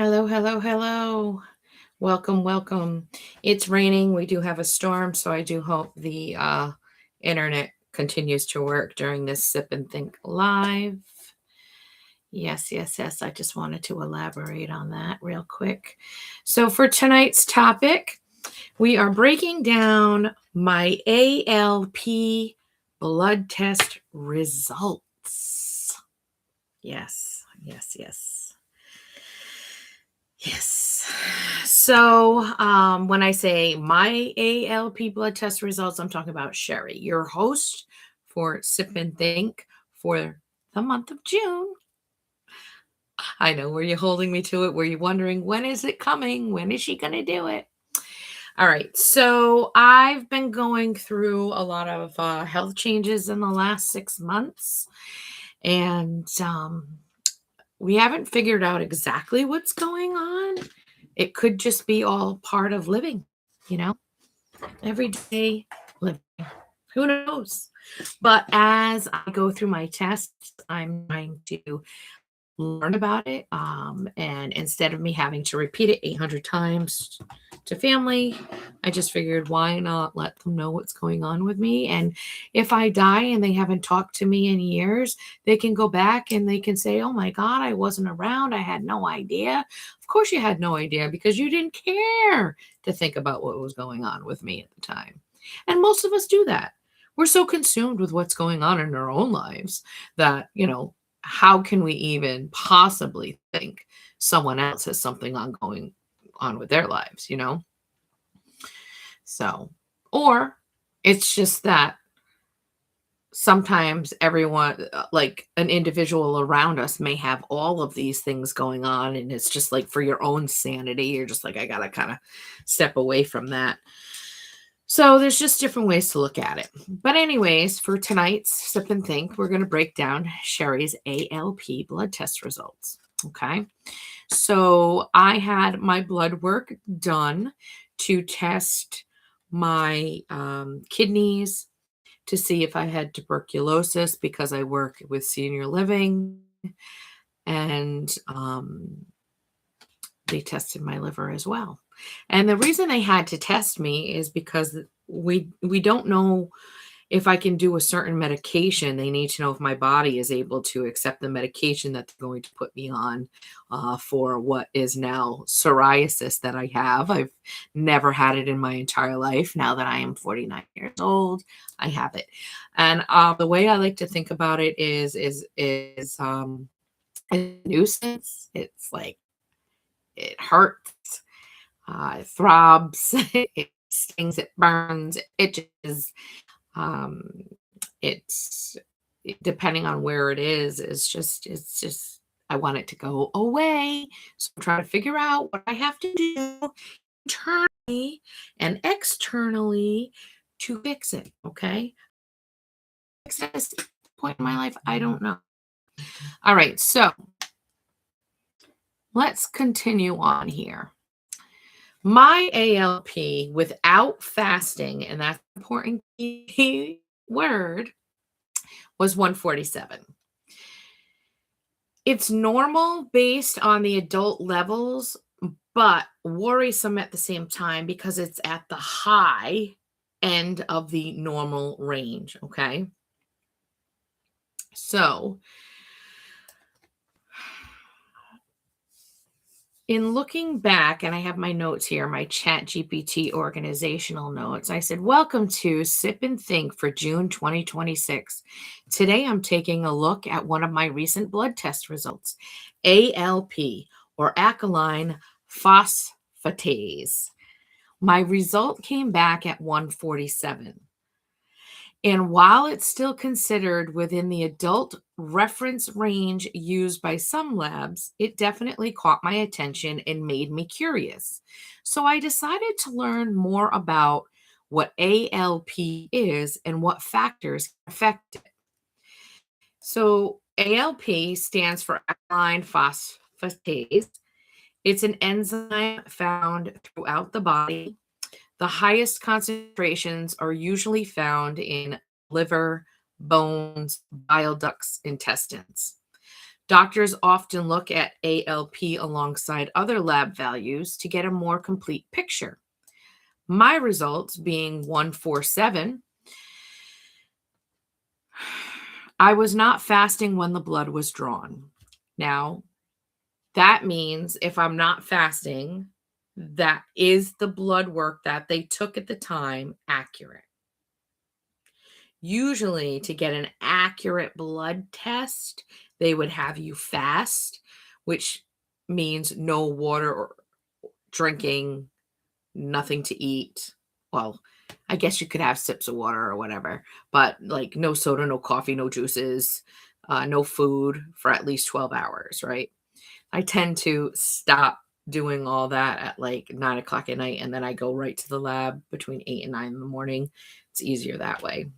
Hello, hello, hello. Welcome, welcome. It's raining. We do have a storm, so I do hope the internet continues to work during this Sip and Think live. Yes, yes, yes. I just wanted to elaborate on that real quick. So, for tonight's topic, we are breaking down my ALP blood test results. Yes, yes, yes. Yes. So, when I say my ALP blood test results, I'm talking about Sherry, your host for Sip and Think for the month of June. I know, were you holding me to it? Were you wondering, when is it coming? When is she going to do it? All right. So, I've been going through a lot of health changes in the last 6 months. And we haven't figured out exactly what's going on. It could just be all part of living, you know, everyday living. Who knows? But as I go through my tests, I'm trying to learn about it. And instead of me having to repeat it 800 times to family, I just figured, why not let them know what's going on with me? And if I die and they haven't talked to me in years, they can go back and they can say, oh my God, I wasn't around. I had no idea. Of course, you had no idea because you didn't care to think about what was going on with me at the time. And most of us do that. We're so consumed with what's going on in our own lives that, how can we even possibly think someone else has something going on with their lives? So, or it's just that sometimes everyone, like an individual around us, may have all of these things going on. And it's just like for your own sanity, you're just like, I got to kind of step away from that. So there's just different ways to look at it. But anyways, for tonight's Sip and Think, we're going to break down Sherry's ALP blood test results. Okay. So I had my blood work done to test my kidneys to see if I had tuberculosis because I work with senior living. And they tested my liver as well. And the reason they had to test me is because we don't know if I can do a certain medication. They need to know if my body is able to accept the medication that they're going to put me on for what is now psoriasis that I have. I've never had it in my entire life. Now that I am 49 years old, I have it. And the way I like to think about it is a nuisance. It's like it hurts, it throbs, it stings, it burns, it itches. Um, it's depending on where it is. It's just I want it to go away. So I'm trying to figure out what I have to do internally and externally to fix it. Okay, fix it at this point in my life, I don't know. All right, so let's continue on here. My ALP without fasting, and that's an important key word, was 147. It's normal based on the adult levels, but worrisome at the same time because it's at the high end of the normal range. Okay. So, in looking back, and I have my notes here, my Chat GPT organizational notes, I said, welcome to Sip and Think for June 2026. Today, I'm taking a look at one of my recent blood test results, ALP, or Alkaline Phosphatase. My result came back at 147. And while it's still considered within the adult reference range used by some labs, it definitely caught my attention and made me curious. So I decided to learn more about what ALP is and what factors affect it. So ALP stands for alkaline phosphatase. It's an enzyme found throughout the body. The highest concentrations are usually found in liver, bones, bile ducts, intestines. Doctors often look at ALP alongside other lab values to get a more complete picture. My results being 147, I was not fasting when the blood was drawn. Now, that means if I'm not fasting, that is the blood work that they took at the time accurate? Usually, to get an accurate blood test, they would have you fast, which means no water or drinking, nothing to eat. Well, I guess you could have sips of water or whatever, but like no soda, no coffee, no juices, no food for at least 12 hours, right? I tend to stop doing all that at like 9 o'clock at night, and then I go right to the lab between 8 and 9 in the morning. It's easier that way.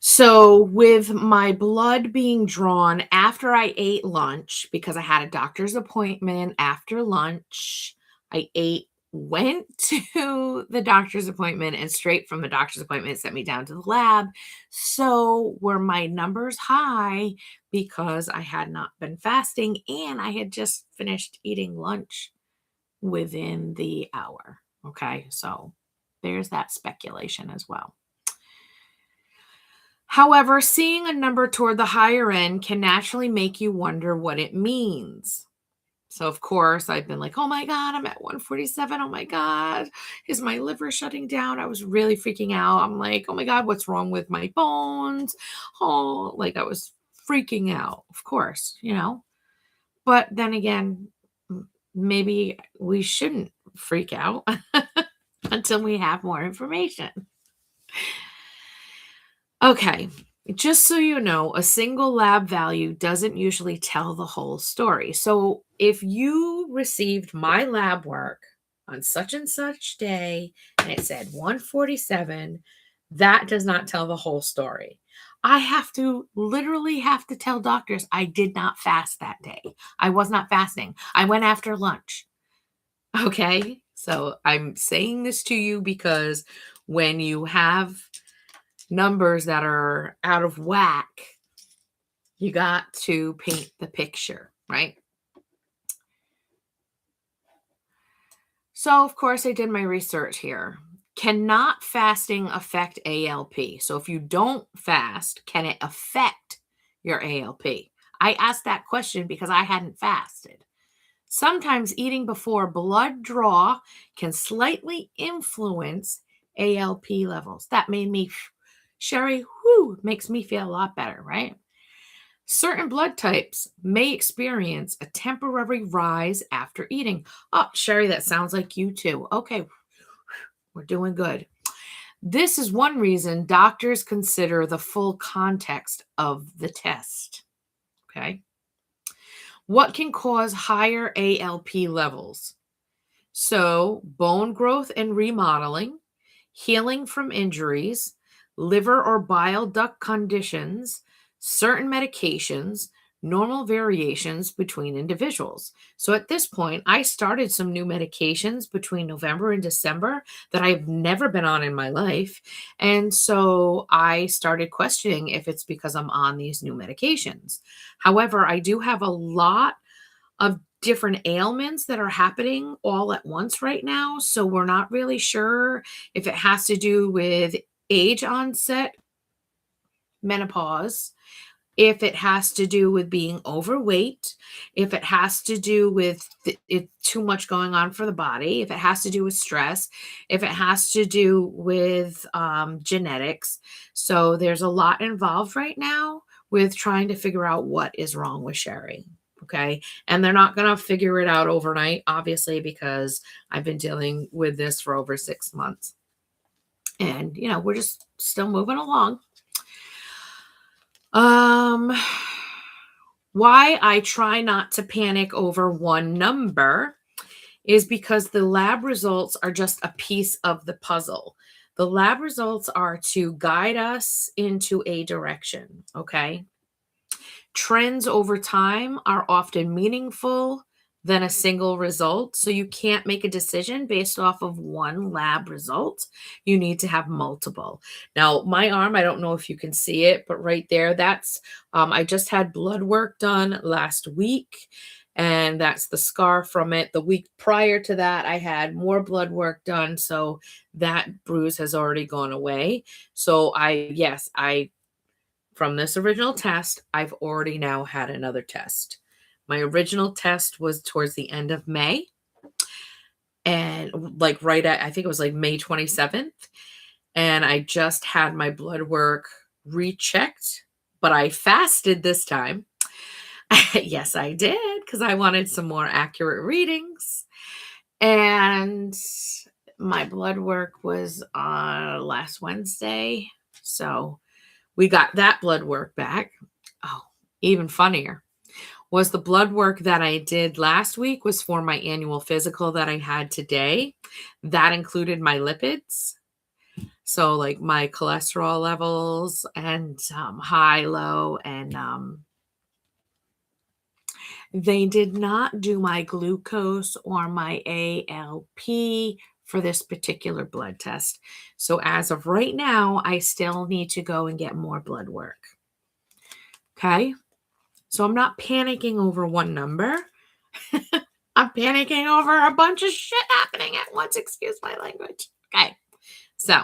So, with my blood being drawn after I ate lunch, because I had a doctor's appointment after lunch, I ate, went to the doctor's appointment, and straight from the doctor's appointment sent me down to the lab. So, were my numbers high because I had not been fasting and I had just finished eating lunch within the hour? Okay, so there's that speculation as well. However, seeing a number toward the higher end can naturally make you wonder what it means. So, of course, I've been like, oh my God, I'm at 147. Oh my God, is my liver shutting down? I was really freaking out. I'm like, oh my God, what's wrong with my bones? Oh, like I was freaking out, of course, But then again, maybe we shouldn't freak out until we have more information. Okay, just so you know, a single lab value doesn't usually tell the whole story. So if you received my lab work on such and such day and it said 147, that does not tell the whole story. I literally have to tell doctors I did not fast that day. I was not fasting. I went after lunch. Okay, so I'm saying this to you because when you have numbers that are out of whack, you got to paint the picture, right? So, of course, I did my research here. Cannot fasting affect ALP? So, if you don't fast, can it affect your ALP? I asked that question because I hadn't fasted. Sometimes eating before blood draw can slightly influence ALP levels. That made me, Sherry, makes me feel a lot better, right? Certain blood types may experience a temporary rise after eating. Oh, Sherry, that sounds like you too. Okay, we're doing good. This is one reason doctors consider the full context of the test. Okay. What can cause higher ALP levels? So, bone growth and remodeling, healing from injuries, liver or bile duct conditions, certain medications, normal variations between individuals. So at this point, I started some new medications between November and December that I've never been on in my life. And so I started questioning if it's because I'm on these new medications. However, I do have a lot of different ailments that are happening all at once right now. So we're not really sure if it has to do with age onset menopause, if it has to do with being overweight, if it has to do with it too much going on for the body, if it has to do with stress, if it has to do with genetics. So there's a lot involved right now with trying to figure out what is wrong with Sherry. Okay. And they're not going to figure it out overnight, obviously, because I've been dealing with this for over 6 months. And, we're just still moving along. Why I try not to panic over one number is because the lab results are just a piece of the puzzle. The lab results are to guide us into a direction, okay? Trends over time are often meaningful, than a single result. So you can't make a decision based off of one lab result. You need to have multiple. Now, my arm, I don't know if you can see it, but right there, that's, I just had blood work done last week. And that's the scar from it. The week prior to that, I had more blood work done. So that bruise has already gone away. So yes, from this original test, I've already now had another test. My original test was towards the end of May, and like right at, I think it was like May 27th. And I just had my blood work rechecked, but I fasted this time. Yes, I did, because I wanted some more accurate readings. And my blood work was last Wednesday. So we got that blood work back. Oh, even funnier was the blood work that I did last week was for my annual physical that I had today. That included my lipids. So like my cholesterol levels and high, low, and they did not do my glucose or my ALP for this particular blood test. So as of right now, I still need to go and get more blood work. Okay. So I'm not panicking over one number. I'm panicking over a bunch of shit happening at once. Excuse my language. Okay. So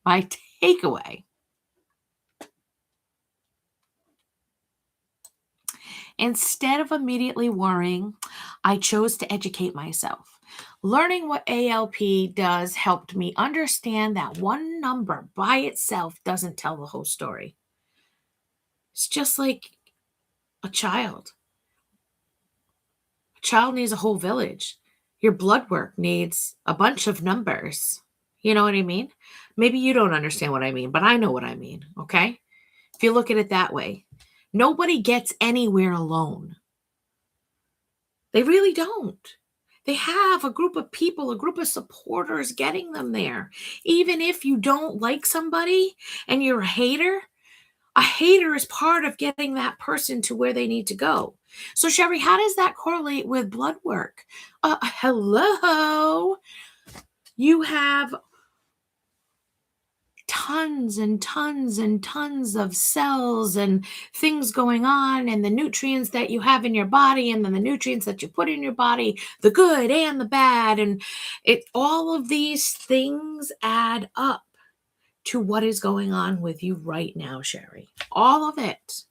my takeaway. Instead of immediately worrying, I chose to educate myself. Learning what ALP does helped me understand that one number by itself doesn't tell the whole story. It's just like a child. A child needs a whole village. Your blood work needs a bunch of numbers. You know what I mean? Maybe you don't understand what I mean, but I know what I mean, okay? If you look at it that way, nobody gets anywhere alone. They really don't. They have a group of people, a group of supporters getting them there. Even if you don't like somebody and you're a hater is part of getting that person to where they need to go. So, Sherry, how does that correlate with blood work? Hello. You have tons and tons and tons of cells and things going on, and the nutrients that you have in your body, and then the nutrients that you put in your body, the good and the bad, and all of these things add up to what is going on with you right now, Sherry. All of it.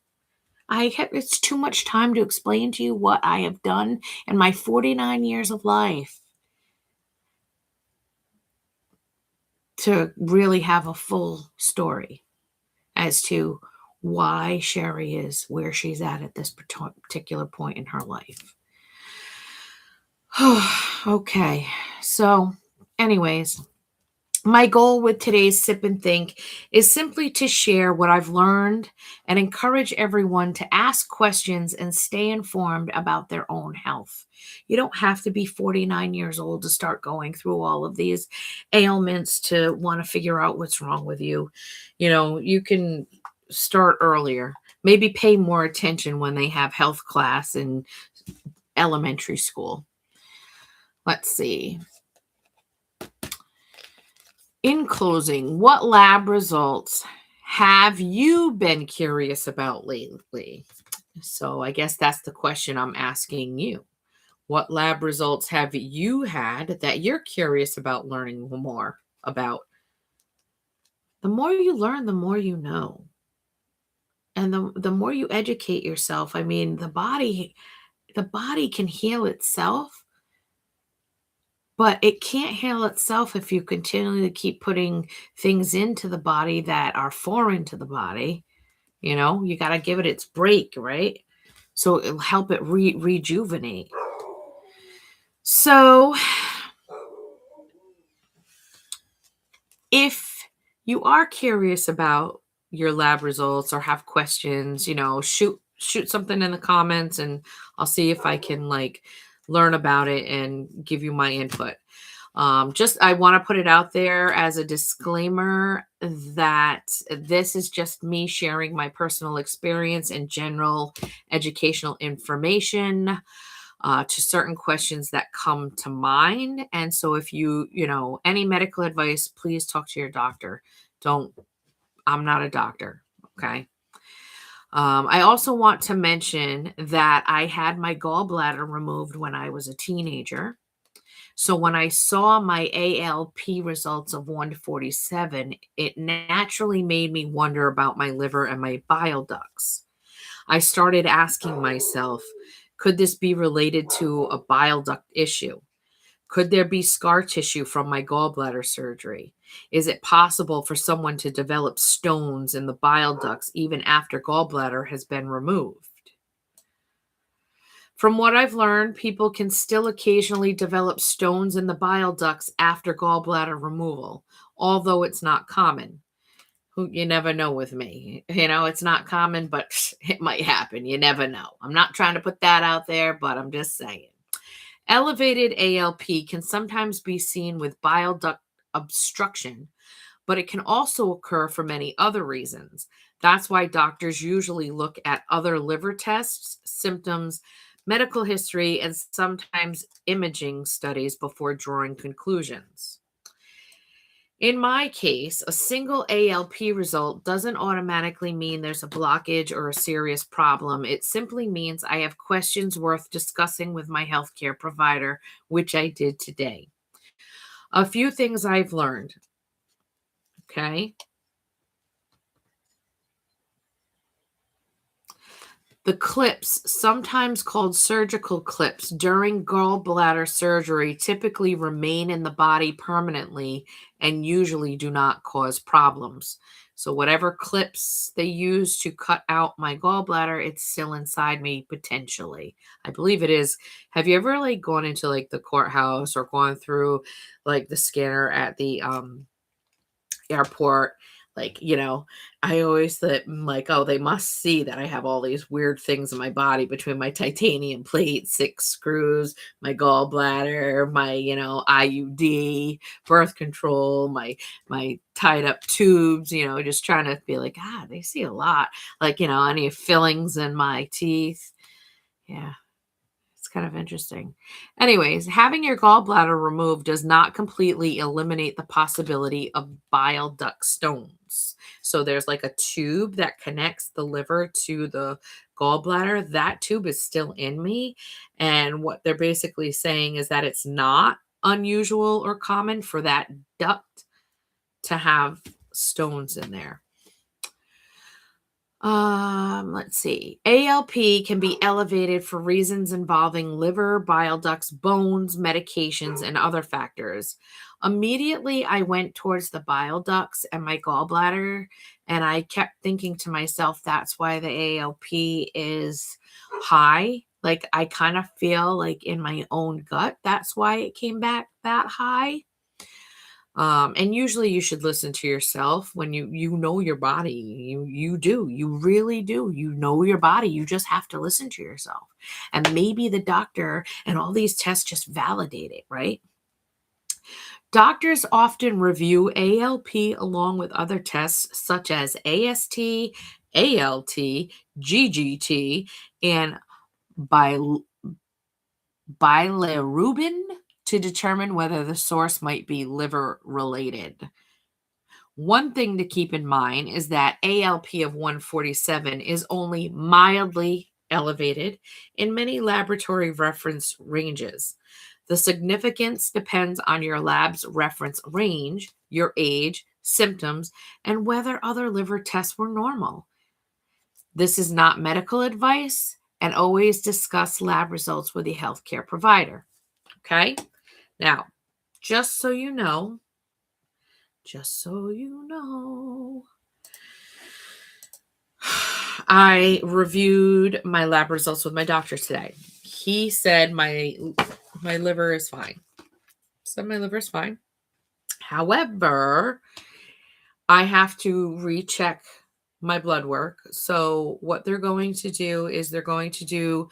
It's too much time to explain to you what I have done in my 49 years of life to really have a full story as to why Sherry is where she's at this particular point in her life. Okay. So anyways, my goal with today's Sip and Think is simply to share what I've learned and encourage everyone to ask questions and stay informed about their own health. You don't have to be 49 years old to start going through all of these ailments to want to figure out what's wrong with you. You know, you can start earlier. Maybe pay more attention when they have health class in elementary school. Let's see. In closing, what lab results have you been curious about lately? So I guess that's the question I'm asking you. What lab results have you had that you're curious about learning more about? The more you learn, the more you know. And the more you educate yourself, I mean, the body can heal itself. But it can't heal itself if you continually keep putting things into the body that are foreign to the body. You know, you got to give it its break, right? So it'll help it rejuvenate. So if you are curious about your lab results or have questions, you know, shoot something in the comments and I'll see if I can learn about it and give you my input. I want to put it out there as a disclaimer that this is just me sharing my personal experience and general educational information. to certain questions that come to mind. And so if any medical advice, please talk to your doctor. I'm not a doctor. Okay. I also want to mention that I had my gallbladder removed when I was a teenager. So when I saw my ALP results of 147, it naturally made me wonder about my liver and my bile ducts. I started asking myself, could this be related to a bile duct issue? Could there be scar tissue from my gallbladder surgery? Is it possible for someone to develop stones in the bile ducts even after gallbladder has been removed? From what I've learned, people can still occasionally develop stones in the bile ducts after gallbladder removal, although it's not common. You never know with me. It's not common, but it might happen. You never know. I'm not trying to put that out there, but I'm just saying. Elevated ALP can sometimes be seen with bile duct obstruction, but it can also occur for many other reasons. That's why doctors usually look at other liver tests, symptoms, medical history, and sometimes imaging studies before drawing conclusions. In my case, a single ALP result doesn't automatically mean there's a blockage or a serious problem. It simply means I have questions worth discussing with my healthcare provider, which I did today. A few things I've learned. Okay. The clips, sometimes called surgical clips, during gallbladder surgery typically remain in the body permanently and usually do not cause problems. So whatever clips they use to cut out my gallbladder, it's still inside me potentially. I believe it is. Have you ever gone into the courthouse or gone through the scanner at the airport? I always thought, oh, they must see that I have all these weird things in my body between my titanium plate, 6 screws, my gallbladder, my, IUD, birth control, my tied up tubes, just trying to be they see a lot. Any fillings in my teeth. Yeah. It's kind of interesting. Anyways, having your gallbladder removed does not completely eliminate the possibility of bile duct stones. So there's a tube that connects the liver to the gallbladder. That tube is still in me. And what they're basically saying is that it's not unusual or common for that duct to have stones in there. Let's see. ALP can be elevated for reasons involving liver, bile ducts, bones, medications, and other factors. Immediately, I went towards the bile ducts and my gallbladder, and I kept thinking to myself, that's why the ALP is high. I kind of feel in my own gut, that's why it came back that high. And usually you should listen to yourself when you know your body. You really do. You know your body. You just have to listen to yourself. And maybe the doctor and all these tests just validate it, right? Doctors often review ALP along with other tests such as AST, ALT, GGT, and bilirubin to determine whether the source might be liver related. One thing to keep in mind is that ALP of 147 is only mildly elevated in many laboratory reference ranges. The significance depends on your lab's reference range, your age, symptoms, and whether other liver tests were normal. This is not medical advice, and always discuss lab results with a healthcare provider. Okay? Now, just so you know, I reviewed my lab results with my doctor today. He said my liver is fine. However, I have to recheck my blood work. So what they're going to do is they're going to do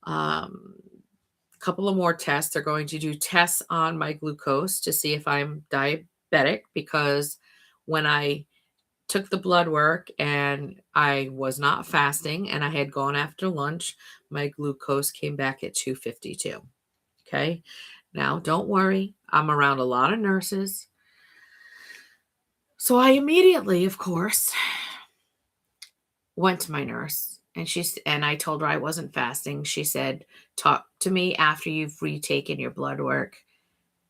a couple of more tests. They're going to do tests on my glucose to see if I'm diabetic, because when I took the blood work, and I was not fasting, and I had gone after lunch. My glucose came back at 252. Okay. Now, don't worry. I'm around a lot of nurses. So I immediately, of course, went to my nurse, and I told her I wasn't fasting. She said, "Talk to me after you've retaken your blood work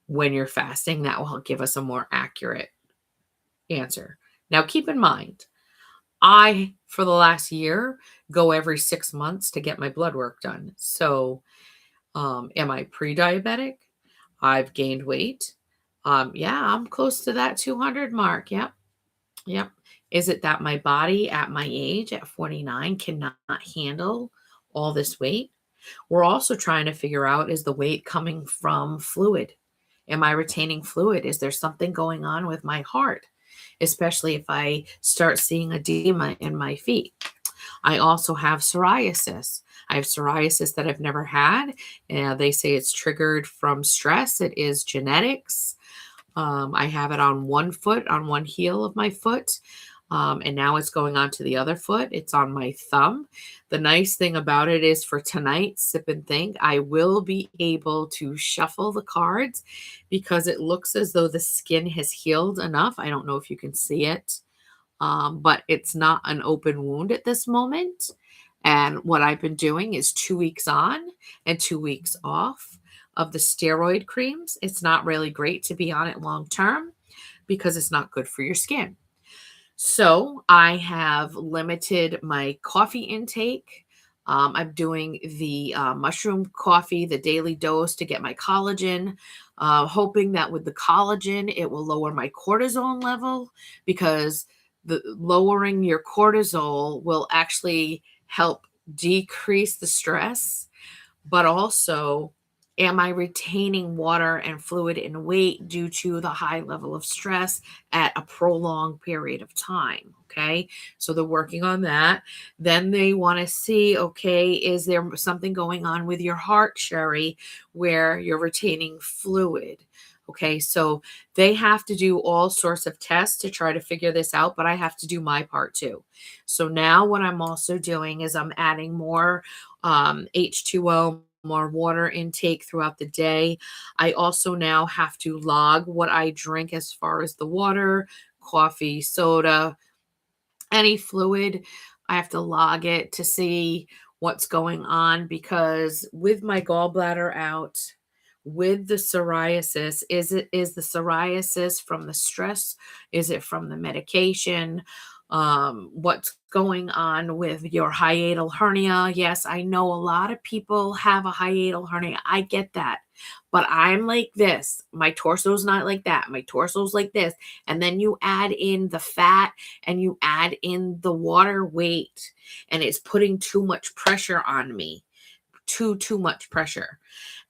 when you're fasting. That will give us a more accurate answer." Now, keep in mind, I, for the last year, go every 6 months to get my blood work done. So, am I pre-diabetic? I've gained weight. Yeah, I'm close to that 200 mark. Yep. Yep. Is it that my body at my age, at 49, cannot handle all this weight? We're also trying to figure out, is the weight coming from fluid? Am I retaining fluid? Is there something going on with my heart? Especially if I start seeing edema in my feet. I also have psoriasis. I have psoriasis that I've never had. They say it's triggered from stress. It is genetics. I have it on one foot, on one heel of my foot. And now it's going on to the other foot. It's on my thumb. The nice thing about it is, for tonight, Sip and Think, I will be able to shuffle the cards because it looks as though the skin has healed enough. I don't know if you can see it, but it's not an open wound at this moment. And what I've been doing is 2 weeks on and 2 weeks off of the steroid creams. It's not really great to be on it long term because it's not good for your skin. So I have limited my coffee intake. I'm doing the mushroom coffee, the daily dose, to get my collagen, hoping that with the collagen, it will lower my cortisol level, because the lowering your cortisol will actually help decrease the stress, but also, am I retaining water and fluid and weight due to the high level of stress at a prolonged period of time? Okay. So they're working on that. Then they want to see, okay, is there something going on with your heart, Sherry, where you're retaining fluid? Okay. So they have to do all sorts of tests to try to figure this out, but I have to do my part too. So now what I'm also doing is I'm adding more H2O, more water intake throughout the day. I also now have to log what I drink as far as the water, coffee, soda, any fluid. I have to log it to see what's going on, because with my gallbladder out, with the psoriasis, is the psoriasis from the stress? Is it from the medication? What's going on with your hiatal hernia? Yes, I know a lot of people have a hiatal hernia. I get that. But I'm like this. My torso's not like that. My torso's like this. And then you add in the fat and you add in the water weight, and it's putting too much pressure on me. Too much pressure,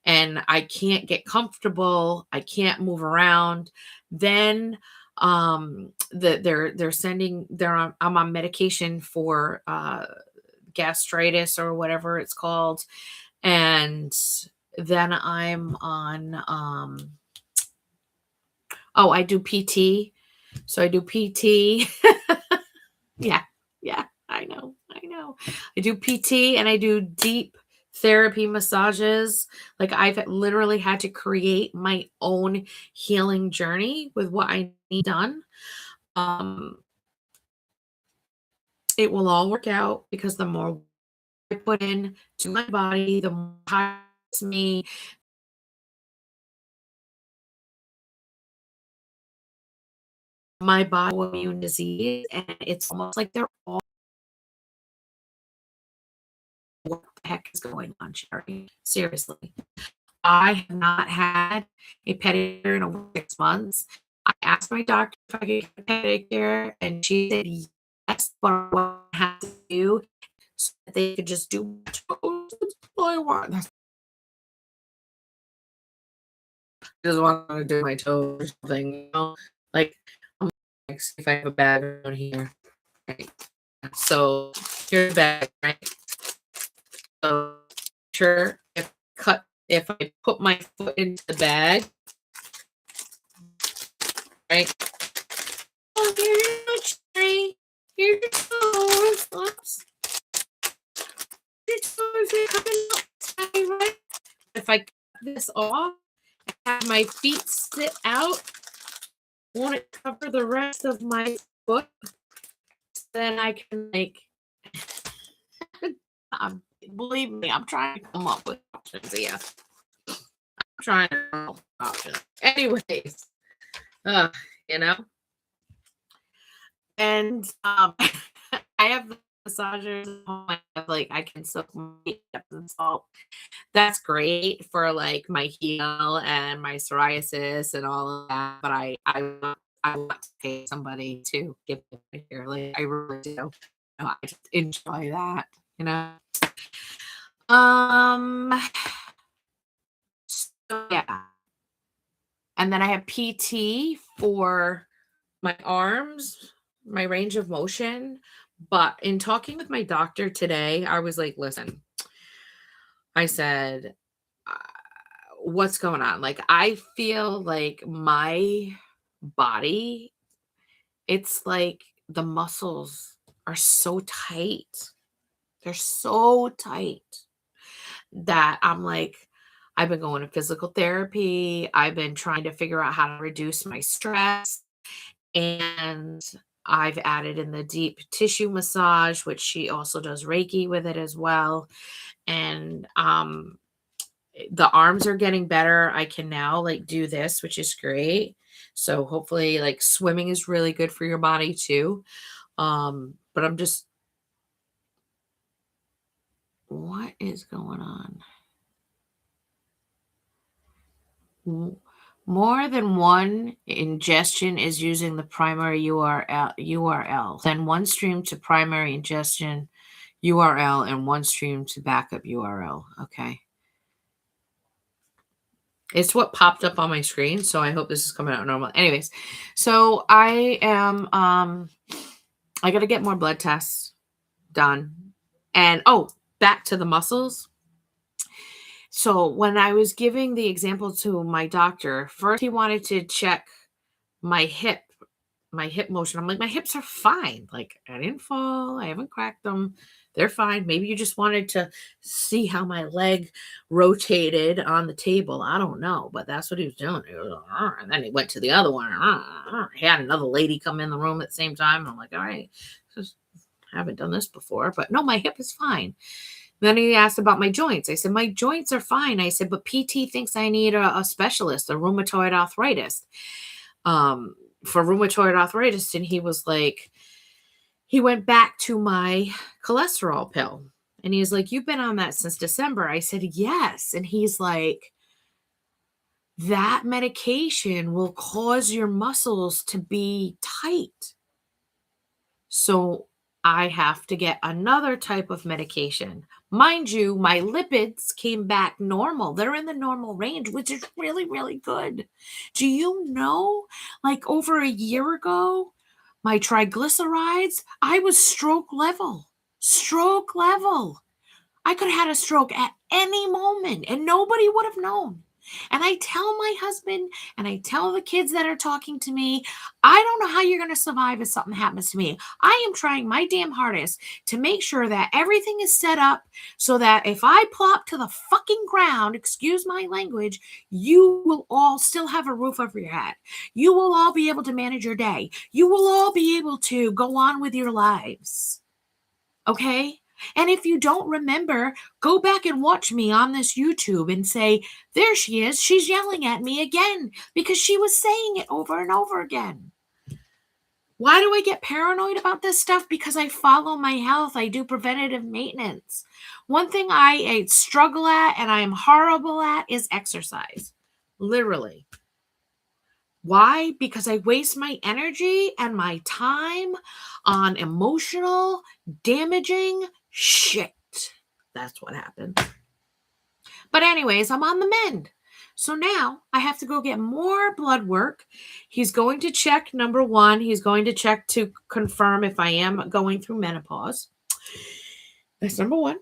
and I can't get comfortable. I can't move around. Then they're sending I'm on medication for gastritis or whatever it's called. And then I'm on I do PT. So I do PT. Yeah. Yeah, I know. I know. I do PT and I do deep therapy massages. Like, I've literally had to create my own healing journey with what I need done. Um, it will all work out, because the more I put in to my body, the more it helps me. My body immune disease, and it's almost like they're all, what the heck is going on, Sherry? Seriously. I have not had a pedicure in over 6 months. I asked my doctor if I could get a pedicure, and she said yes, but what I have to do so that they could just do my toes. That's all I want. I just want to do my toes or something, Like, I'm like, see if I have a bag around here. Right. So here's a bag, right? So sure, if I put my foot into the bag, right? Oh, very much, if I cut this off, have my feet sit out, won't it cover the rest of my foot? Then I can like, believe me, I'm trying to come up with options here. I'm trying to come up with options. Anyways, uh, you know, and I have the massagers at home. I have, like, I can soak my feet in Epsom salt. That's great for like my heel and my psoriasis and all of that. But I want to pay somebody to give me my hair. Like I really do. I just enjoy that, you know. Um so yeah. And then I have PT for my arms, my range of motion. But in talking with my doctor today, I was like, listen, I said, uh, what's going on? Like, I feel like my body, it's like the muscles are so tight. They're so tight that I'm like, I've been going to physical therapy. I've been trying to figure out how to reduce my stress. And I've added in the deep tissue massage, which she also does Reiki with it as well. And the arms are getting better. I can now like do this, which is great. So hopefully like swimming is really good for your body too. But I'm just, what is going on? More than one ingestion is using the primary URL. Then one stream to primary ingestion URL and one stream to backup URL. Okay. It's what popped up on my screen, so I hope this is coming out normal. Anyways, so I am I got to get more blood tests done. And back to the muscles. So when I was giving the example to my doctor, first he wanted to check my hip motion. I'm like, my hips are fine. Like, I didn't fall. I haven't cracked them. They're fine. Maybe you just wanted to see how my leg rotated on the table. I don't know, but that's what he was doing. He was like, "Arr," and then he went to the other one. "Arr." He had another lady come in the room at the same time. I'm like, all right, just haven't done this before, but no, my hip is fine. Then he asked about my joints. I said, my joints are fine. I said, but PT thinks I need a specialist, a rheumatoid arthritis. For rheumatoid arthritis. And he was like, he went back to my cholesterol pill. And he's like, you've been on that since December. I said, yes. And he's like, that medication will cause your muscles to be tight. So I have to get another type of medication. Mind you, my lipids came back normal. They're in the normal range, which is really, really good. Do you know, like over a year ago, my triglycerides, I was stroke level. Stroke level. I could have had a stroke at any moment and nobody would have known. And I tell my husband and I tell the kids that are talking to me, I don't know how you're going to survive if something happens to me. I am trying my damn hardest to make sure that everything is set up so that if I plop to the fucking ground, excuse my language, you will all still have a roof over your head. You will all be able to manage your day. You will all be able to go on with your lives. Okay? And if you don't remember, go back and watch me on this YouTube and say, there she is. She's yelling at me again because she was saying it over and over again. Why do I get paranoid about this stuff? Because I follow my health. I do preventative maintenance. One thing I struggle at and I am horrible at is exercise. Literally. Why? Because I waste my energy and my time on emotional, damaging shit. That's what happened. But anyways, I'm on the mend. So now I have to go get more blood work. He's going to check, number one, he's going to check to confirm if I am going through menopause. That's number one.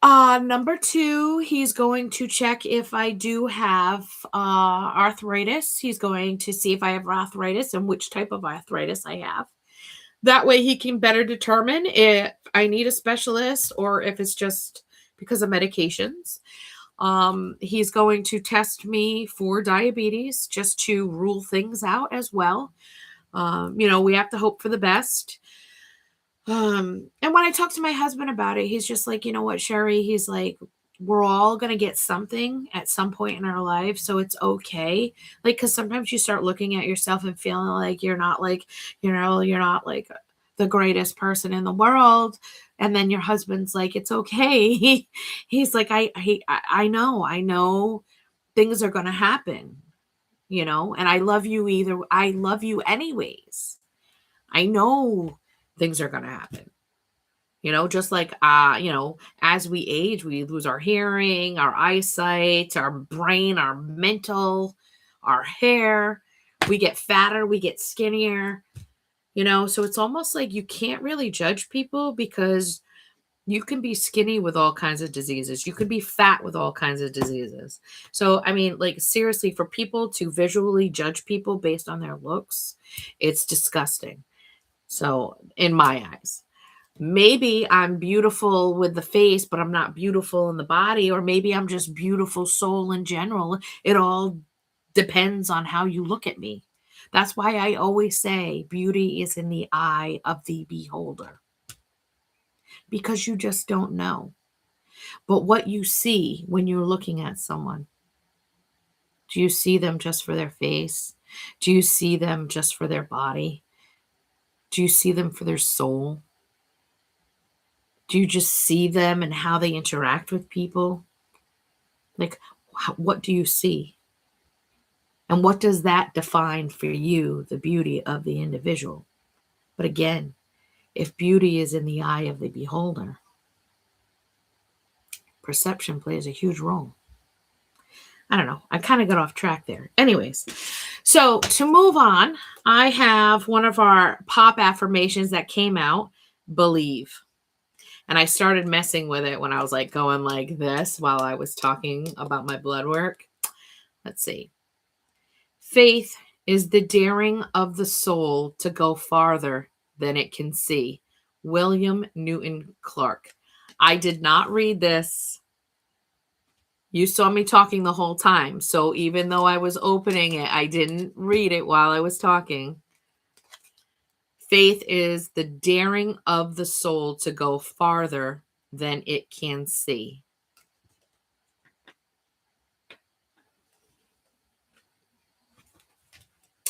Number two, he's going to check if I do have arthritis. He's going to see if I have arthritis and which type of arthritis I have. That way he can better determine if I need a specialist or if it's just because of medications. He's going to test me for diabetes just to rule things out as well. We have to hope for the best. And when I talk to my husband about it, he's just like, you know what, Sherry, he's like, we're all going to get something at some point in our life. So it's okay. Like, cause sometimes you start looking at yourself and feeling like you're not like, you're not like the greatest person in the world. And then your husband's like, it's okay. He's like, I know things are going to happen, and I love you either. I love you anyways. I know things are going to happen. Just like, as we age, we lose our hearing, our eyesight, our brain, our mental, our hair. We get fatter, we get skinnier, so it's almost like you can't really judge people because you can be skinny with all kinds of diseases. You could be fat with all kinds of diseases. So, I mean, like, seriously, for people to visually judge people based on their looks, it's disgusting. So, in my eyes, maybe I'm beautiful with the face, but I'm not beautiful in the body, or maybe I'm just beautiful soul in general. It all depends on how you look at me. That's why I always say beauty is in the eye of the beholder, because you just don't know. But what you see when you're looking at someone, do you see them just for their face? Do you see them just for their body? Do you see them for their soul? Do you just see them and how they interact with people? Like, what do you see? And what does that define for you, the beauty of the individual? But again, if beauty is in the eye of the beholder, perception plays a huge role. I don't know. I kind of got off track there. Anyways, so to move on, I have one of our pop affirmations that came out, believe. And I started messing with it when I was like going like this while I was talking about my blood work. Let's see. Faith is the daring of the soul to go farther than it can see. William Newton Clark. I did not read this. You saw me talking the whole time. So even though I was opening it, I didn't read it while I was talking. Faith is the daring of the soul to go farther than it can see.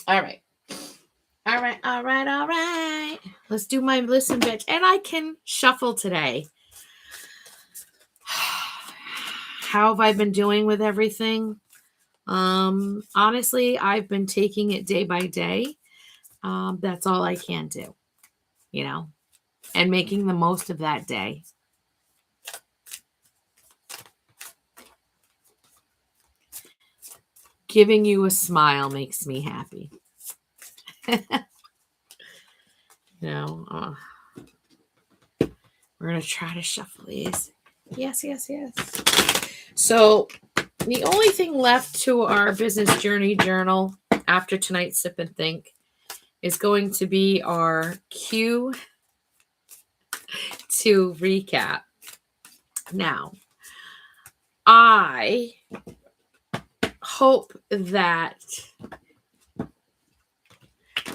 All right. All right. Let's do my listen, bitch. And I can shuffle today. How have I been doing with everything? Honestly, I've been taking it day by day. That's all I can do, and making the most of that day. Giving you a smile makes me happy. We're going to try to shuffle these. Yes. So the only thing left to our business journey journal after tonight's Sip and Think is going to be our Q2 recap. Now, I hope that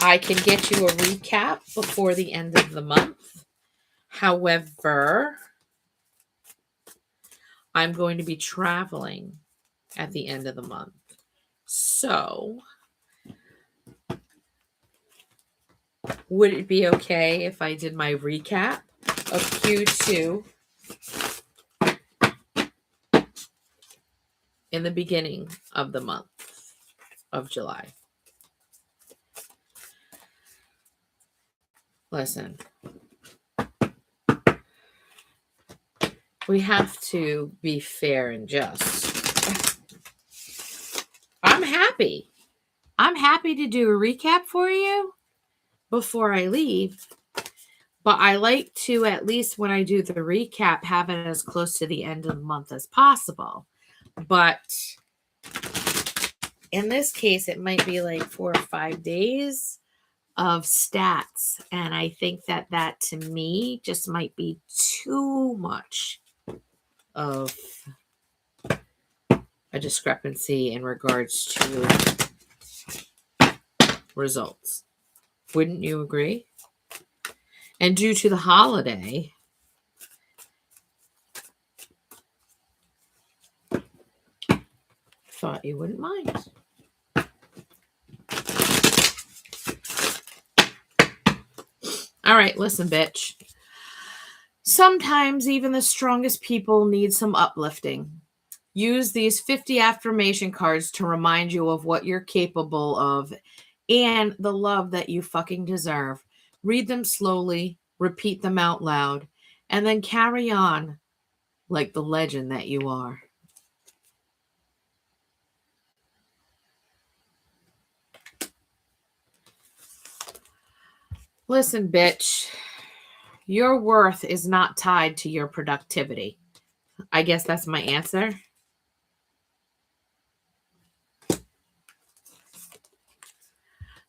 I can get you a recap before the end of the month. However, I'm going to be traveling at the end of the month. So, would it be okay if I did my recap of Q2 in the beginning of the month of July? Listen, we have to be fair and just. I'm happy. I'm happy to do a recap for you before I leave. But I like to, at least when I do the recap, have it as close to the end of the month as possible. But in this case, it might be like 4 or 5 days of stats. And I think that to me just might be too much of a discrepancy in regards to results. Wouldn't you agree? And due to the holiday, thought you wouldn't mind. All right, listen, bitch. Sometimes even the strongest people need some uplifting. Use these 50 affirmation cards to remind you of what you're capable of and the love that you fucking deserve. Read them slowly, repeat them out loud, and then carry on like the legend that you are. Listen, bitch, your worth is not tied to your productivity. I guess that's my answer.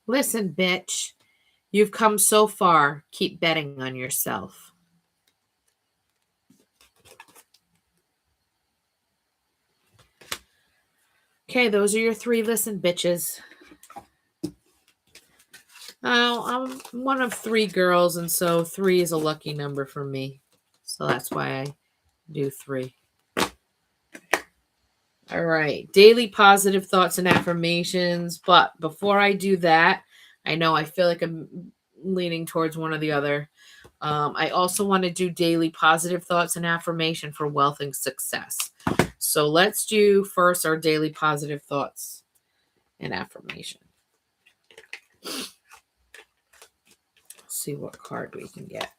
Listen, bitch, you've come so far. Keep betting on yourself. Okay, those are your 3 listen, bitches. I'm one of 3 girls, and so 3 is a lucky number for me. So that's why I do 3. All right, daily positive thoughts and affirmations. But before I do that, I know I feel like I'm leaning towards one or the other. I also want to do daily positive thoughts and affirmation for wealth and success. So let's do first our daily positive thoughts and affirmation. See what card we can get.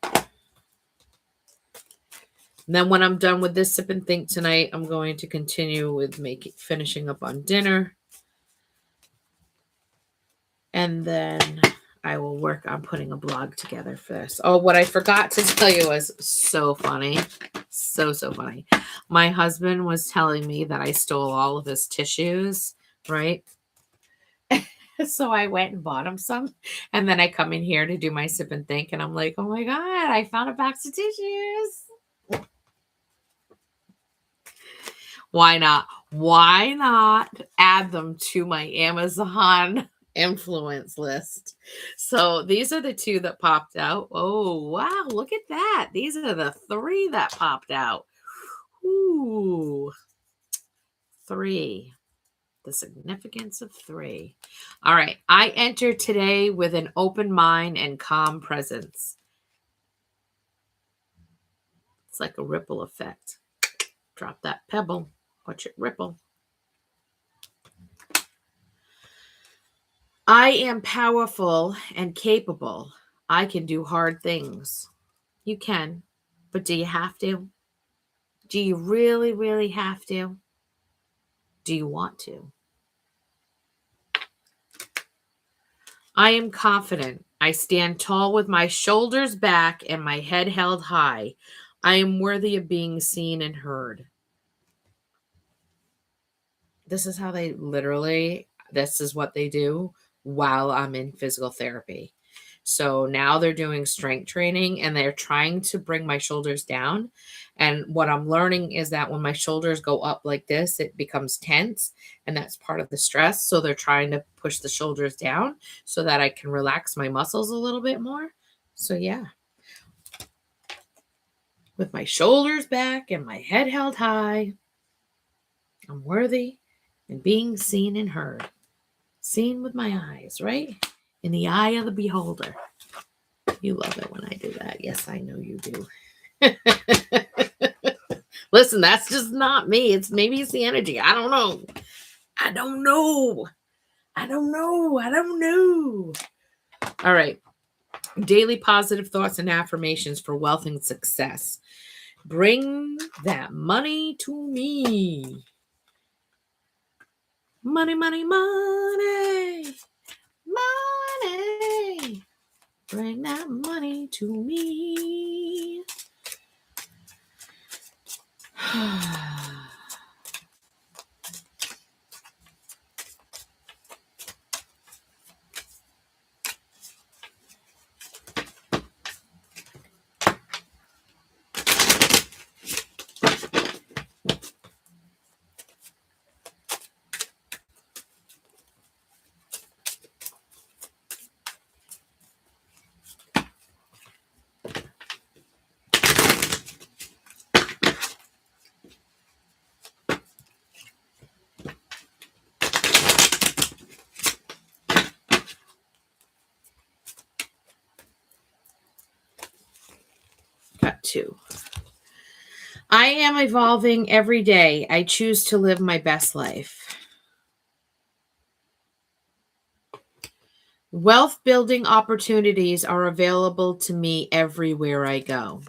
And then when I'm done with this sip and think tonight, I'm going to continue with finishing up on dinner. And then I will work on putting a blog together for this. Oh, what I forgot to tell you was so funny. So funny. My husband was telling me that I stole all of his tissues, right? So I went and bought him some. And then I come in here to do my sip and think. And I'm like, oh my God, I found a box of tissues. Why not? Why not add them to my Amazon influence list? So these are the 2 that popped out. Oh, wow. Look at that. These are the 3 that popped out. Ooh. 3. The significance of 3. All right. I enter today with an open mind and calm presence. It's like a ripple effect. Drop that pebble. Watch it ripple. I am powerful and capable. I can do hard things. You can, but do you have to? Do you really, really have to? Do you want to? I am confident. I stand tall with my shoulders back and my head held high. I am worthy of being seen and heard. This is how this is what they do while I'm in physical therapy. So now they're doing strength training and they're trying to bring my shoulders down. And what I'm learning is that when my shoulders go up like this, it becomes tense, and that's part of the stress. So they're trying to push the shoulders down so that I can relax my muscles a little bit more. So yeah, with my shoulders back and my head held high, I'm worthy and being seen and heard. Seen with my eyes, right? In the eye of the beholder. You love it when I do that. Yes, I know you do. Listen, that's just not me. Maybe it's the energy. I don't know. All right. Daily positive thoughts and affirmations for wealth and success. Bring that money to me. Money, money, money. Money. Bring that money to me. 2. I am evolving every day. I choose to live my best life. Wealth building opportunities are available to me everywhere I go.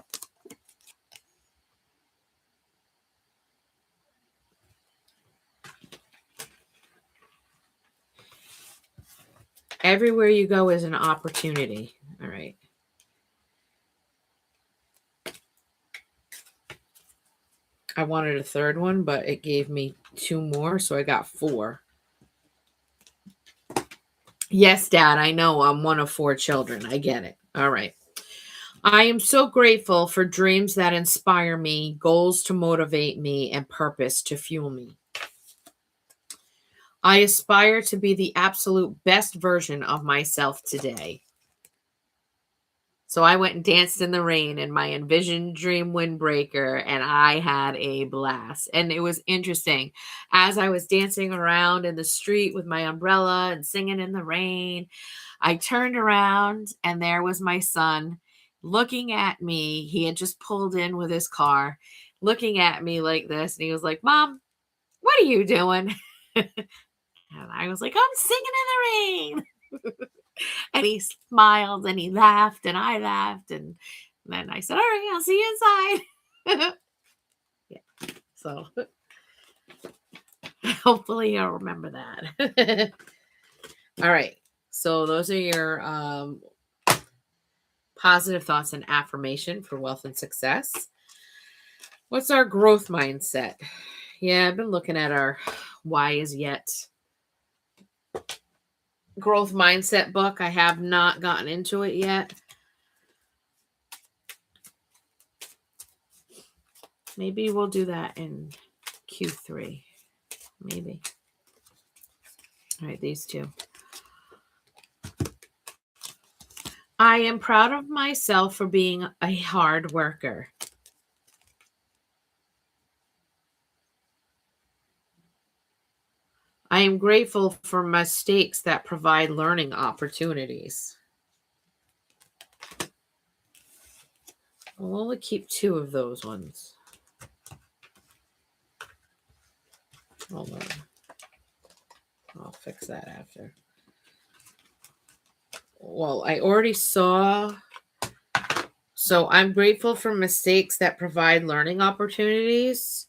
Everywhere you go is an opportunity. All right. I wanted a third one, but it gave me 2 more, so I got 4. Yes, Dad, I know I'm one of 4 children. I get it. All right. I am so grateful for dreams that inspire me, goals to motivate me, and purpose to fuel me. I aspire to be the absolute best version of myself today. So I went and danced in the rain in my envisioned dream windbreaker, and I had a blast. And it was interesting. As I was dancing around in the street with my umbrella and singing in the rain, I turned around and there was my son looking at me. He had just pulled in with his car, looking at me like this. And he was like, "Mom, what are you doing?" And I was like, "I'm singing in the rain." And he smiled and he laughed and I laughed. And then I said, "All right, I'll see you inside." Yeah. So hopefully you'll remember that. All right. So those are your positive thoughts and affirmation for wealth and success. What's our growth mindset? Yeah, I've been looking at our why is yet growth mindset book. I have not gotten into it yet. Maybe we'll do that in Q3. Maybe. All right, these 2. I am proud of myself for being a hard worker. I am grateful for mistakes that provide learning opportunities. I'll only keep 2 of those ones. Hold on. I'll fix that after. Well, I already saw. So I'm grateful for mistakes that provide learning opportunities.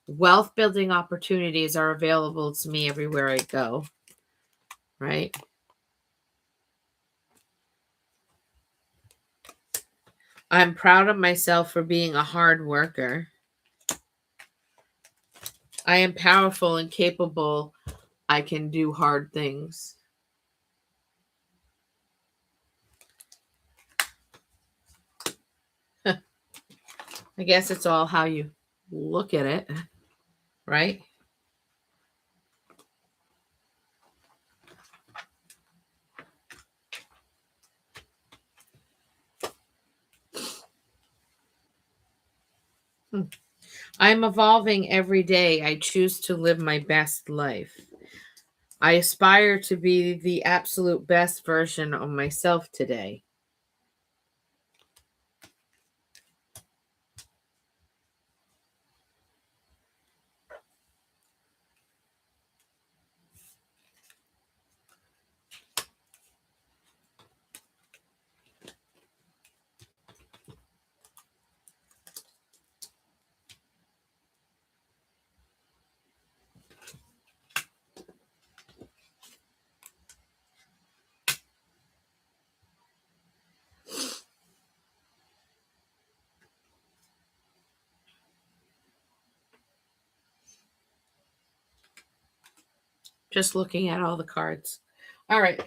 Wealth building opportunities are available to me everywhere I go. Right? I'm proud of myself for being a hard worker. I am powerful and capable. I can do hard things. I guess it's all how you look at it, right? I'm evolving every day. I choose to live my best life. I aspire to be the absolute best version of myself today. Just looking at all the cards. All right.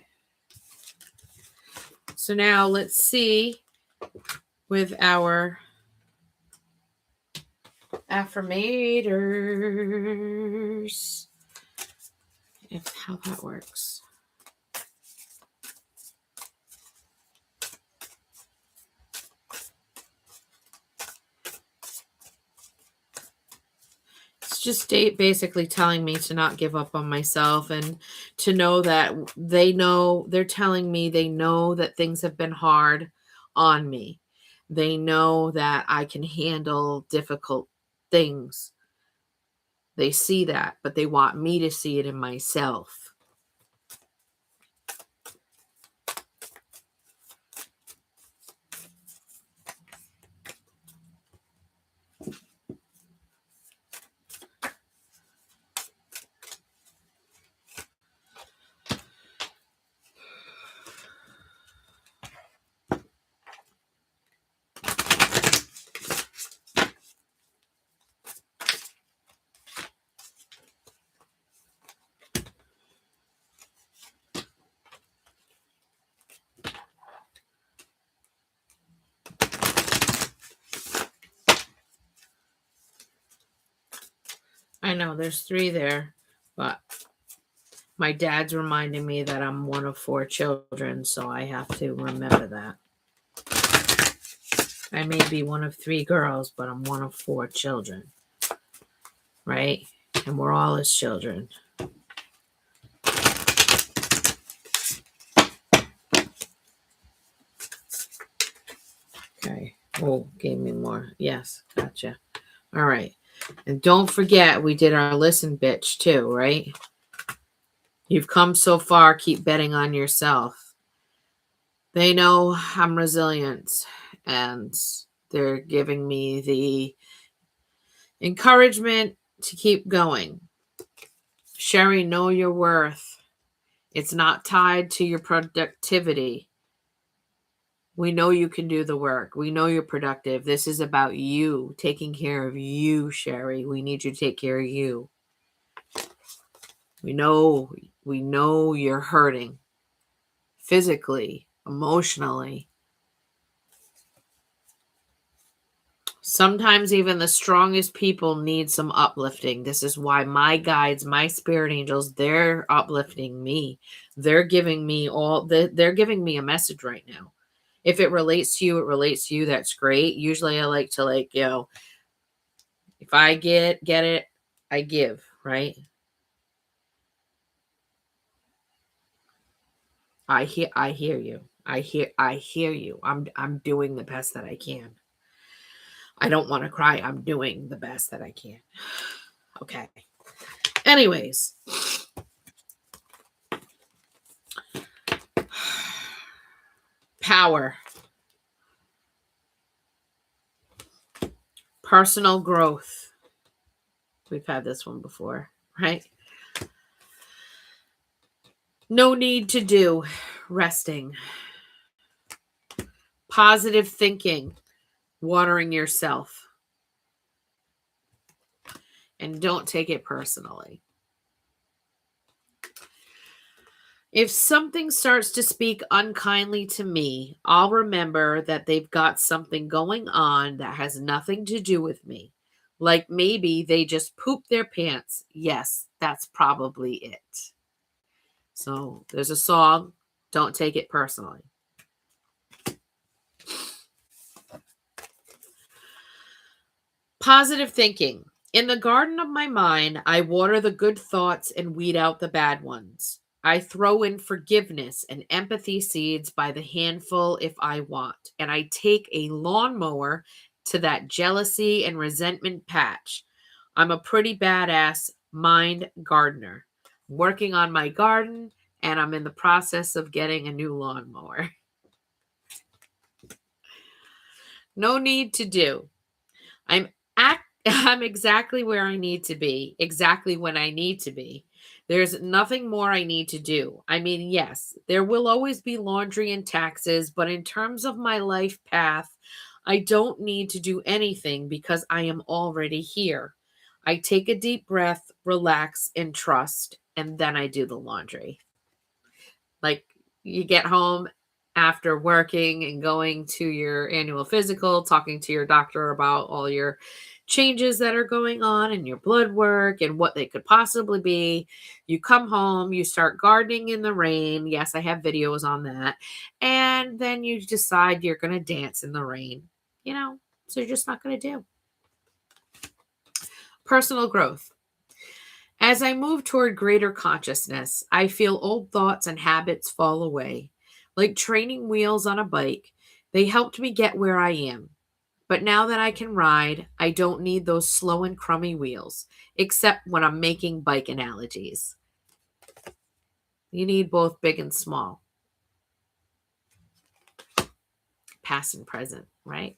So now let's see with our affirmators how that works. It's just basically telling me to not give up on myself and to know that they're telling me they know that things have been hard on me. They know that I can handle difficult things. They see that, but they want me to see it in myself. I know there's 3 there, but my dad's reminding me that I'm one of 4 children, so I have to remember that. I may be one of 3 girls, but I'm one of 4 children, right? And we're all his children. Okay. Oh, gave me more. Yes, gotcha. All right. And don't forget, we did our listen bitch too, right? You've come so far, keep betting on yourself. They know I'm resilient, and they're giving me the encouragement to keep going. Sherry, know your worth. It's not tied to your productivity. We know you can do the work. We know you're productive. This is about you, taking care of you, Sherry. We need you to take care of you. We know you're hurting physically, emotionally. Sometimes even the strongest people need some uplifting. This is why my guides, my spirit angels, they're uplifting me. They're giving me they're giving me a message right now. If it relates to you, it relates to you. That's great. Usually I like to if I get it, I give, right? I hear you. I hear you. I'm doing the best that I can. I don't want to cry. I'm doing the best that I can. Okay. Anyways. Power. Personal growth. We've had this one before, right? No need to do. Resting. Positive thinking. Watering yourself. And don't take it personally. If something starts to speak unkindly to me, I'll remember that they've got something going on that has nothing to do with me. Like maybe they just pooped their pants. Yes, that's probably it. So there's a song. Don't take it personally. Positive thinking. In the garden of my mind, I water the good thoughts and weed out the bad ones. I throw in forgiveness and empathy seeds by the handful if I want. And I take a lawnmower to that jealousy and resentment patch. I'm a pretty badass mind gardener. Working on my garden, and I'm in the process of getting a new lawnmower. No need to do. I'm exactly where I need to be, exactly when I need to be. There's nothing more I need to do. I mean, yes, there will always be laundry and taxes, but in terms of my life path, I don't need to do anything because I am already here. I take a deep breath, relax, and trust, and then I do the laundry. Like you get home after working and going to your annual physical, talking to your doctor about all your changes that are going on in your blood work and what they could possibly be. You come home, you start gardening in the rain. Yes, I have videos on that. And then you decide you're going to dance in the rain, so you're just not going to do. Personal growth. As I move toward greater consciousness, I feel old thoughts and habits fall away. Like training wheels on a bike, They helped me get where I am. But now that I can ride, I don't need those slow and crummy wheels, except when I'm making bike analogies. You need both big and small, past and present, right?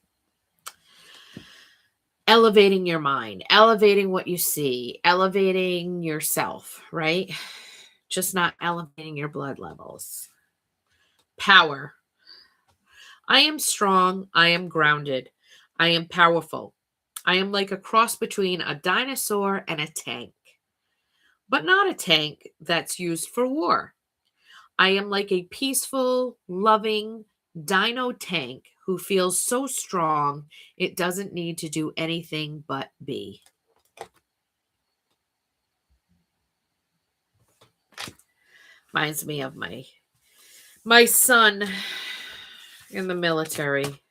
Elevating your mind, elevating what you see, elevating yourself, right? Just not elevating your blood levels. Power. I am strong. I am grounded. I am powerful. I am like a cross between a dinosaur and a tank, but not a tank that's used for war. I am like a peaceful, loving dino tank who feels so strong it doesn't need to do anything but be. Reminds me of my son in the military.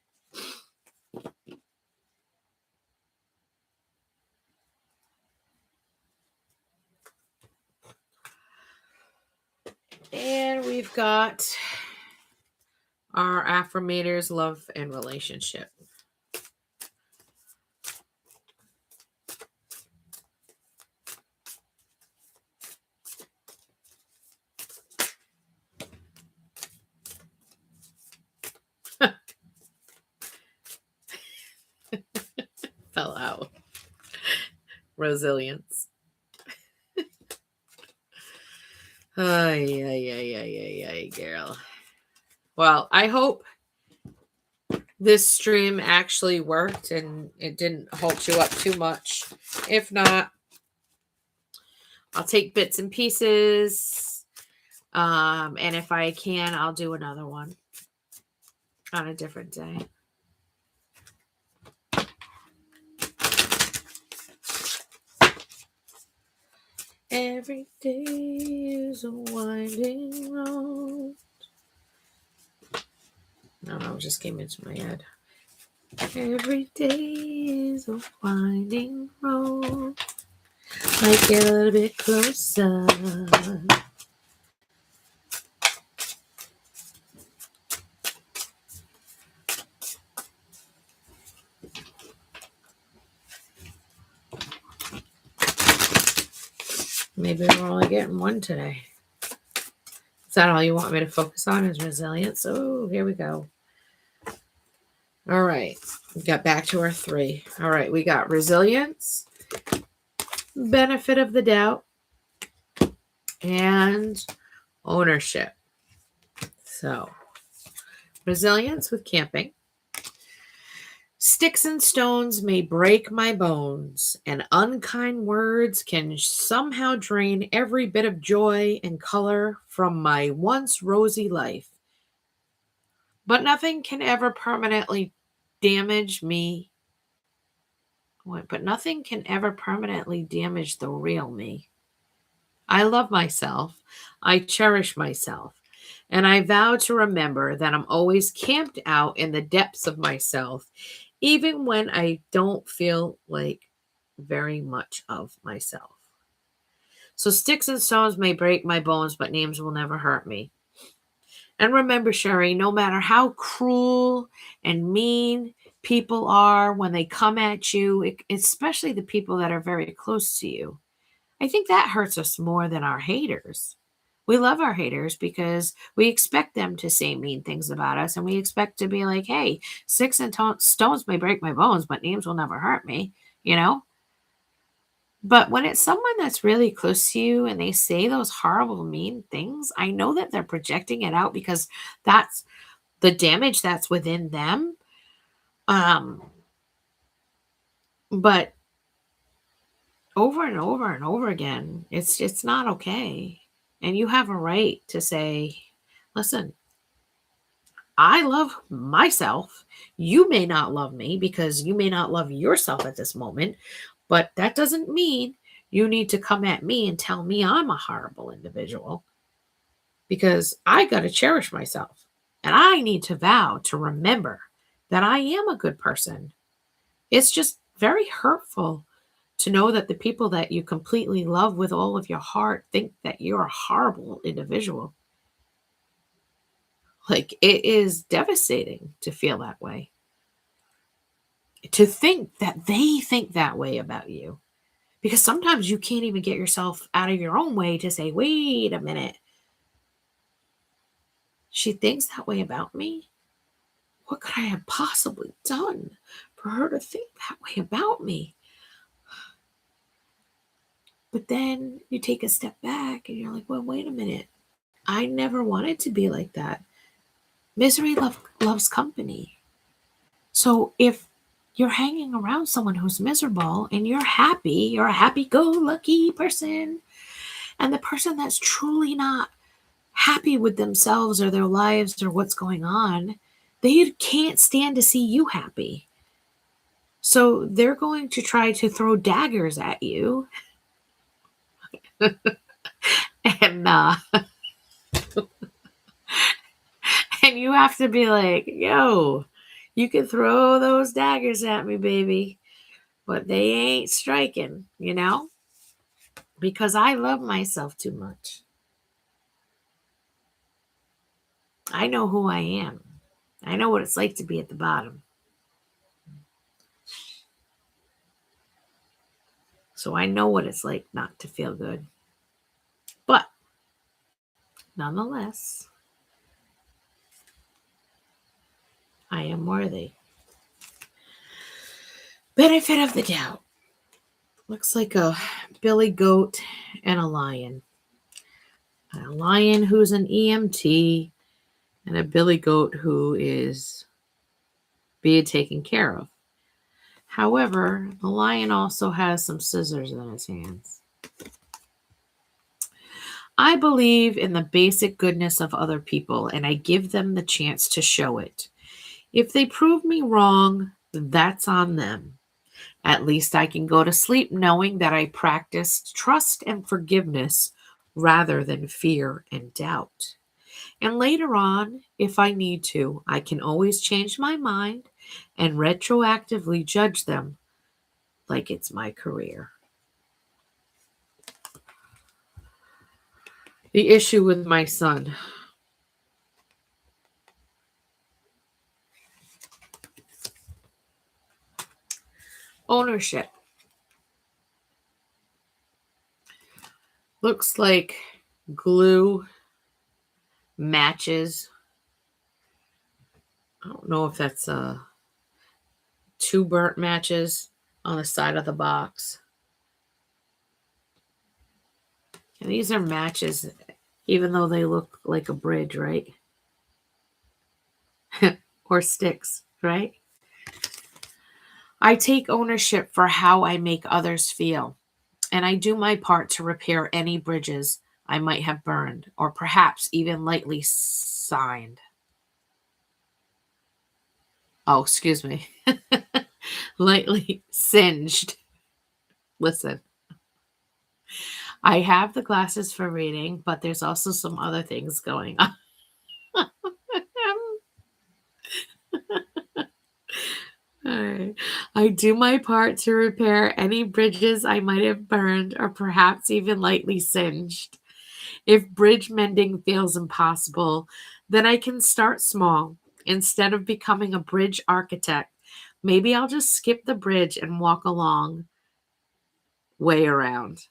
And we've got our affirmators, love, and relationship. Fell out. Resilience. Ay, girl. Well, I hope this stream actually worked and it didn't halt you up too much. If not, I'll take bits and pieces. And if I can, I'll do another one on a different day. Every day is a winding road. No, it just came into my head. Every day is a winding road. Might get a little bit closer. Maybe we're only getting one today. Is that all you want me to focus on is resilience? Oh, here we go. All right. We got back to our 3. All right. We got resilience, benefit of the doubt, and ownership. So, resilience with camping. Sticks and stones may break my bones, and unkind words can somehow drain every bit of joy and color from my once rosy life. But nothing can ever permanently damage me. But nothing can ever permanently damage the real me. I love myself. I cherish myself. And I vow to remember that I'm always camped out in the depths of myself, even when I don't feel like very much of myself. So sticks and stones may break my bones, but names will never hurt me. And remember, Sherry, no matter how cruel and mean people are when they come at you, especially the people that are very close to you, I think that hurts us more than our haters. We love our haters because we expect them to say mean things about us, and we expect to be like, hey, sticks and stones may break my bones, but names will never hurt me, you know? But when it's someone that's really close to you and they say those horrible, mean things, I know that they're projecting it out because that's the damage that's within them. But over and over and over again, it's not okay. And you have a right to say, listen, I love myself. You may not love me because you may not love yourself at this moment, but that doesn't mean you need to come at me and tell me I'm a horrible individual, because I got to cherish myself and I need to vow to remember that I am a good person. It's just very hurtful to know that the people that you completely love with all of your heart think that you're a horrible individual. Like, it is devastating to feel that way. To think that they think that way about you. Because sometimes you can't even get yourself out of your own way to say, wait a minute, she thinks that way about me? What could I have possibly done for her to think that way about me? But then you take a step back and you're like, well, wait a minute. I never wanted to be like that. Misery loves company. So if you're hanging around someone who's miserable and you're a happy go lucky person, and the person that's truly not happy with themselves or their lives or what's going on, they can't stand to see you happy. So they're going to try to throw daggers at you. and and you have to be like, yo, you can throw those daggers at me, baby, but they ain't striking, because I love myself too much. I know who I am. I know what it's like to be at the bottom. So I know what it's like not to feel good. But nonetheless, I am worthy. Benefit of the doubt. Looks like a billy goat and a lion. A lion who's an EMT and a billy goat who is being taken care of. However, the lion also has some scissors in his hands. I believe in the basic goodness of other people, and I give them the chance to show it. If they prove me wrong, that's on them. At least I can go to sleep knowing that I practiced trust and forgiveness rather than fear and doubt. And later on, if I need to, I can always change my mind and retroactively judge them like it's my career. The issue with my son. Ownership. Looks like glue, matches. I don't know if that's two burnt matches on the side of the box. And these are matches, even though they look like a bridge, right? Or sticks, right? I take ownership for how I make others feel, and I do my part to repair any bridges I might have burned or perhaps even lightly signed. Oh, excuse me. Lightly singed. Listen, I have the glasses for reading, but there's also some other things going on. Alright. I do my part to repair any bridges I might have burned or perhaps even lightly singed. If bridge mending feels impossible, then I can start small. Instead of becoming a bridge architect, maybe I'll just skip the bridge and walk along way around,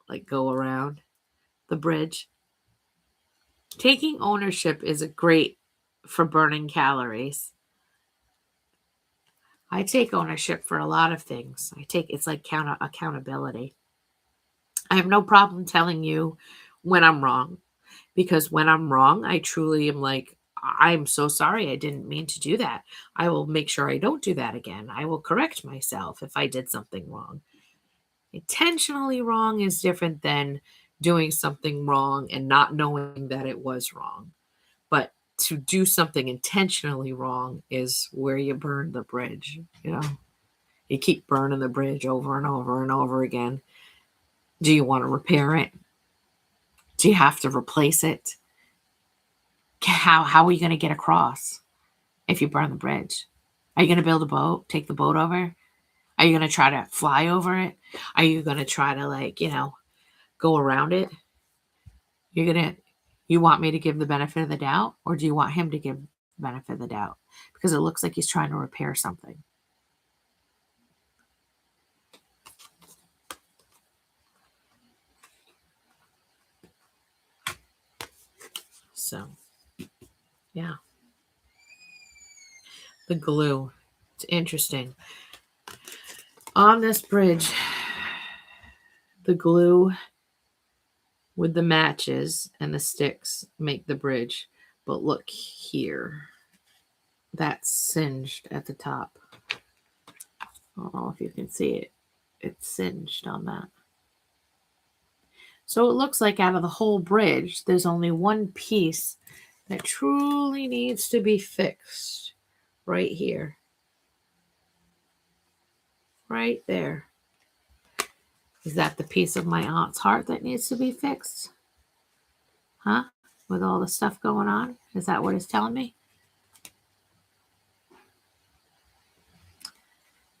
like go around the bridge. Taking ownership is great for burning calories. I take ownership for a lot of things. It's like accountability. I have no problem telling you when I'm wrong, because when I'm wrong, I truly am like, I'm so sorry. I didn't mean to do that. I will make sure I don't do that again. I will correct myself if I did something wrong. Intentionally wrong is different than doing something wrong and not knowing that it was wrong. But to do something intentionally wrong is where you burn the bridge. You keep burning the bridge over and over and over again. Do you want to repair it? Do you have to replace it? How are you going to get across if you burn the bridge? Are you going to build a boat, take the boat over? Are you going to try to fly over it? Are you going to try to go around it? You're going to You want me to give the benefit of the doubt, or do you want him to give the benefit of the doubt? Because it looks like he's trying to repair something. So, yeah. The glue. It's interesting. On this bridge, the glue with the matches and the sticks make the bridge. But look here. That's singed at the top. I don't know if you can see it. It's singed on that. So it looks like out of the whole bridge, there's only one piece that truly needs to be fixed. Right here. Right there. Is that the piece of my aunt's heart that needs to be fixed? Huh? With all the stuff going on? Is that what it's telling me?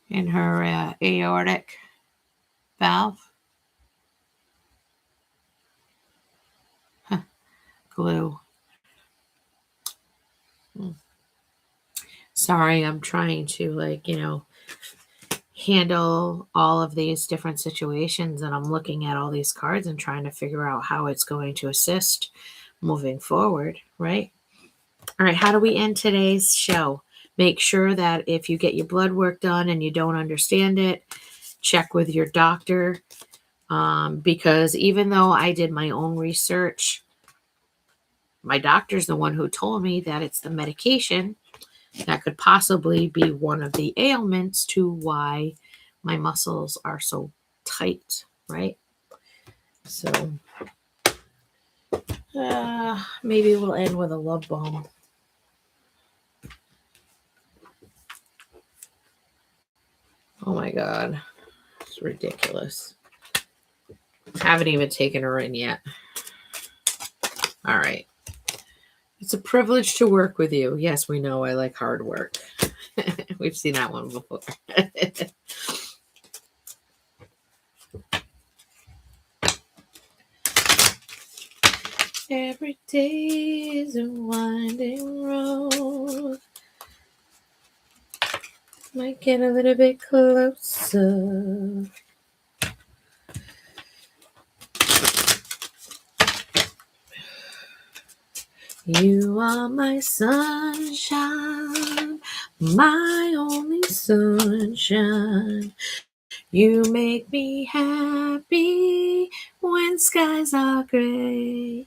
In her aortic valve? Huh. Glue. Sorry, I'm trying to, handle all of these different situations, and I'm looking at all these cards and trying to figure out how it's going to assist moving forward, right? All right, how do we end today's show? Make sure that if you get your blood work done and you don't understand it, check with your doctor, because even though I did my own research, my doctor's the one who told me that it's the medication that could possibly be one of the ailments to why my muscles are so tight, right? So maybe we'll end with a love bomb. Oh my God. It's ridiculous. Haven't even taken her in yet. All right. It's a privilege to work with you. Yes, we know I like hard work. We've seen that one before. Every day is a winding road. Might get a little bit closer. You are my sunshine, my only sunshine. You make me happy when skies are gray.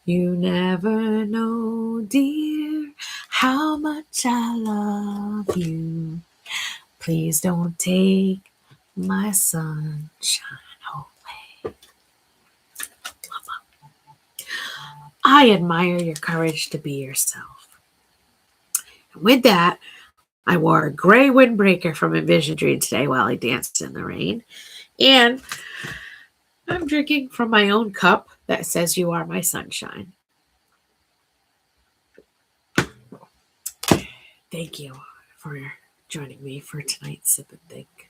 You never know, dear, how much I love you. Please don't take my sunshine away. I admire your courage to be yourself. And with that, I wore a gray windbreaker from Envision Dream today while I danced in the rain. And I'm drinking from my own cup that says you are my sunshine. Thank you for joining me for tonight's Sip and Think.